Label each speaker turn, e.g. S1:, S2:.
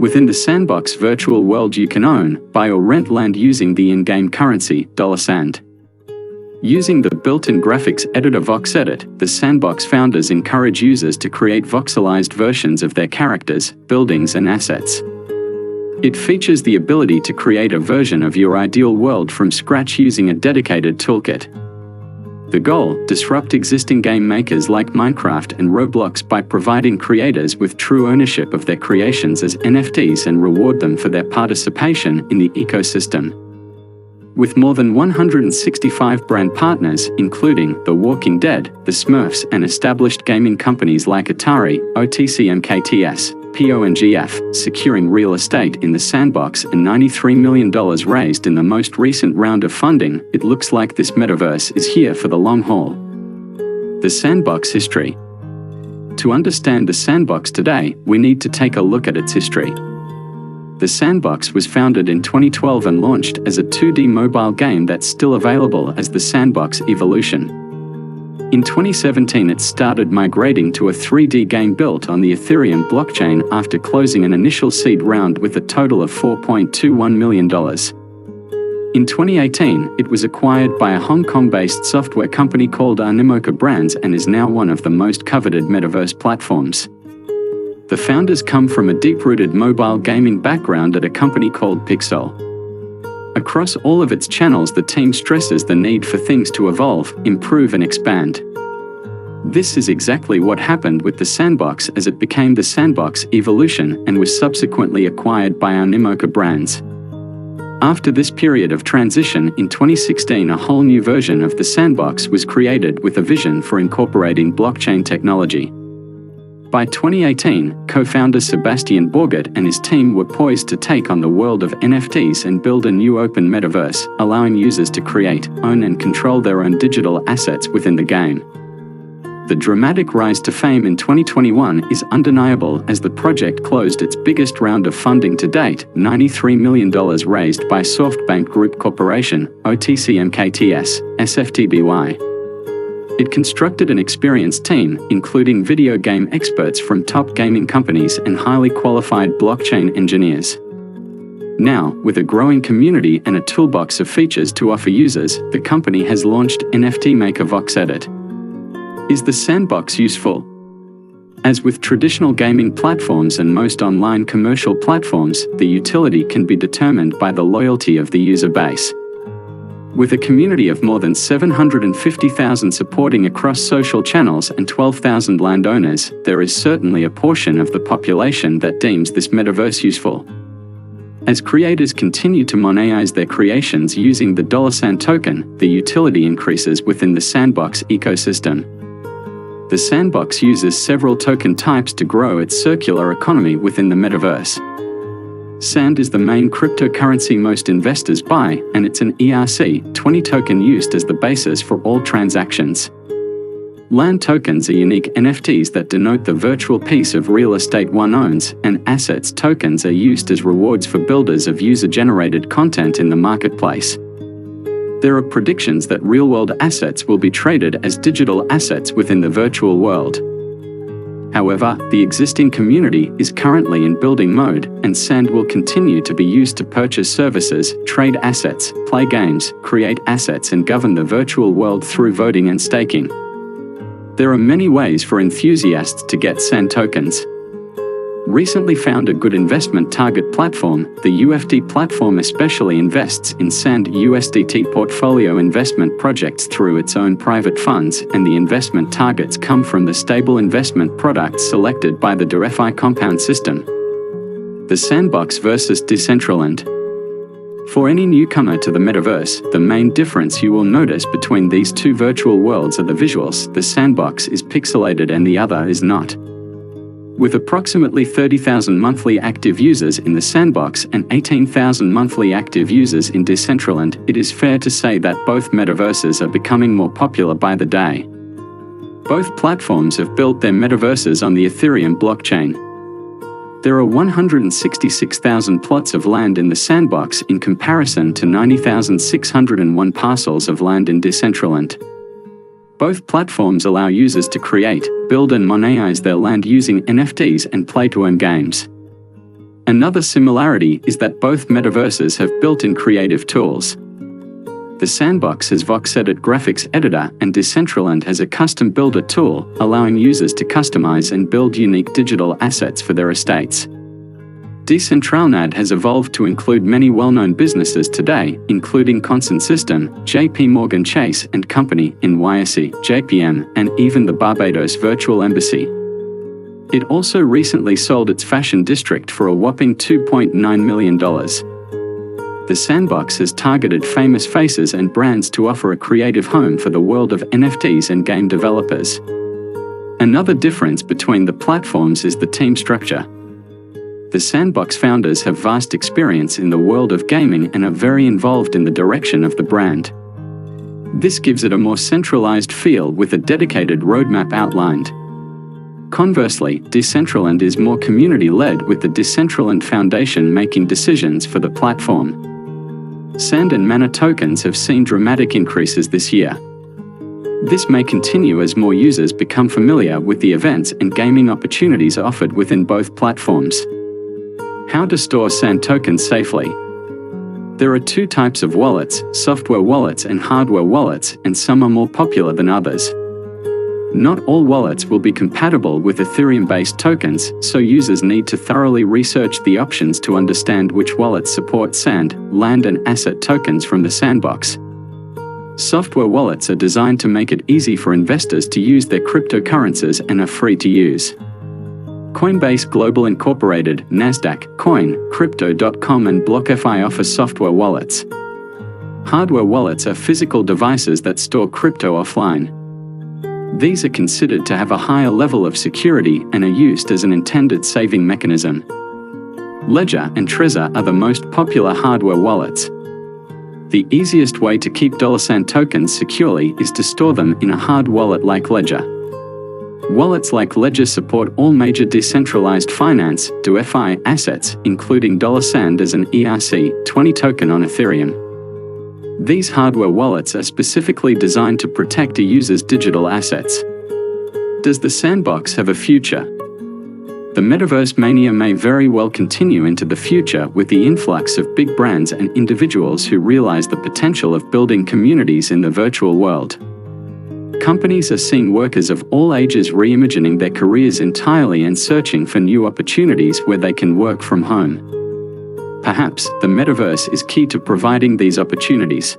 S1: Within the Sandbox virtual world, you can own, buy or rent land using the in-game currency, $Sand. Using the built-in graphics editor VoxEdit, the Sandbox founders encourage users to create voxelized versions of their characters, buildings and assets. It features the ability to create a version of your ideal world from scratch using a dedicated toolkit. The goal: disrupt existing game makers like Minecraft and Roblox by providing creators with true ownership of their creations as NFTs and reward them for their participation in the ecosystem. With more than 165 brand partners, including The Walking Dead, The Smurfs, and established gaming companies like Atari, OTCMKTS, PONGF, securing real estate in the Sandbox and $93 million raised in the most recent round of funding, it looks like this metaverse is here for the long haul. The Sandbox History. To understand the Sandbox today, we need to take a look at its history. The Sandbox was founded in 2012 and launched as a 2D mobile game that's still available as the Sandbox Evolution. In 2017, it started migrating to a 3D game built on the Ethereum blockchain after closing an initial seed round with a total of $4.21 million. In 2018, it was acquired by a Hong Kong-based software company called Animoca Brands and is now one of the most coveted metaverse platforms. The founders come from a deep-rooted mobile gaming background at a company called Pixel. Across all of its channels, the team stresses the need for things to evolve, improve and expand. This is exactly what happened with the Sandbox as it became the Sandbox Evolution and was subsequently acquired by Animoca Brands. After this period of transition, in 2016 a whole new version of the Sandbox was created with a vision for incorporating blockchain technology. By 2018, co-founder Sebastian Borgert and his team were poised to take on the world of NFTs and build a new open metaverse, allowing users to create, own and control their own digital assets within the game. The dramatic rise to fame in 2021 is undeniable as the project closed its biggest round of funding to date, $93 million raised by SoftBank Group Corporation, OTCMKTS, SFTBY. It constructed an experienced team, including video game experts from top gaming companies and highly qualified blockchain engineers. Now, with a growing community and a toolbox of features to offer users, the company has launched NFT Maker VoxEdit. Is the Sandbox useful? As with traditional gaming platforms and most online commercial platforms, the utility can be determined by the loyalty of the user base. With a community of more than 750,000 supporting across social channels and 12,000 landowners, there is certainly a portion of the population that deems this metaverse useful. As creators continue to monetize their creations using the $Sand token, the utility increases within the Sandbox ecosystem. The Sandbox uses several token types to grow its circular economy within the metaverse. Sand is the main cryptocurrency most investors buy, and it's an ERC-20 token used as the basis for all transactions. Land tokens are unique NFTs that denote the virtual piece of real estate one owns, and assets tokens are used as rewards for builders of user-generated content in the marketplace. There are predictions that real-world assets will be traded as digital assets within the virtual world. However, the existing community is currently in building mode, and Sand will continue to be used to purchase services, trade assets, play games, create assets and govern the virtual world through voting and staking. There are many ways for enthusiasts to get Sand tokens. Recently found a good investment target platform, the UFD platform especially invests in Sand USDT portfolio investment projects through its own private funds, and the investment targets come from the stable investment products selected by the DeFi compound system. The Sandbox versus Decentraland. For any newcomer to the metaverse, the main difference you will notice between these two virtual worlds are the visuals. The Sandbox is pixelated and the other is not. With approximately 30,000 monthly active users in the Sandbox and 18,000 monthly active users in Decentraland, it is fair to say that both metaverses are becoming more popular by the day. Both platforms have built their metaverses on the Ethereum blockchain. There are 166,000 plots of land in the Sandbox in comparison to 90,601 parcels of land in Decentraland. Both platforms allow users to create, build and monetize their land using NFTs and play-to-earn games. Another similarity is that both metaverses have built-in creative tools. The Sandbox has Voxedit graphics editor, and Decentraland has a custom builder tool, allowing users to customize and build unique digital assets for their estates. Decentraland has evolved to include many well-known businesses today, including Consent System, JP Morgan Chase and Company, NYSE, JPM, and even the Barbados Virtual Embassy. It also recently sold its fashion district for a whopping $2.9 million. The Sandbox has targeted famous faces and brands to offer a creative home for the world of NFTs and game developers. Another difference between the platforms is the team structure. The Sandbox founders have vast experience in the world of gaming and are very involved in the direction of the brand. This gives it a more centralized feel with a dedicated roadmap outlined. Conversely, Decentraland is more community-led, with the Decentraland Foundation making decisions for the platform. Sand and Mana tokens have seen dramatic increases this year. This may continue as more users become familiar with the events and gaming opportunities offered within both platforms. How to store Sand tokens safely. There are two types of wallets, software wallets and hardware wallets, and some are more popular than others. Not all wallets will be compatible with Ethereum-based tokens, so users need to thoroughly research the options to understand which wallets support Sand, Land and Asset tokens from the Sandbox. Software wallets are designed to make it easy for investors to use their cryptocurrencies and are free to use. Coinbase Global Incorporated, Nasdaq, Coin, Crypto.com and BlockFi offer software wallets. Hardware wallets are physical devices that store crypto offline. These are considered to have a higher level of security and are used as an intended saving mechanism. Ledger and Trezor are the most popular hardware wallets. The easiest way to keep $Sand tokens securely is to store them in a hard wallet like Ledger. Wallets like Ledger support all major decentralized finance (DeFi) assets, including $Sand as an ERC-20 token on Ethereum. These hardware wallets are specifically designed to protect a user's digital assets. Does the Sandbox have a future? The Metaverse mania may very well continue into the future with the influx of big brands and individuals who realize the potential of building communities in the virtual world. Companies are seeing workers of all ages reimagining their careers entirely and searching for new opportunities where they can work from home. Perhaps the Metaverse is key to providing these opportunities.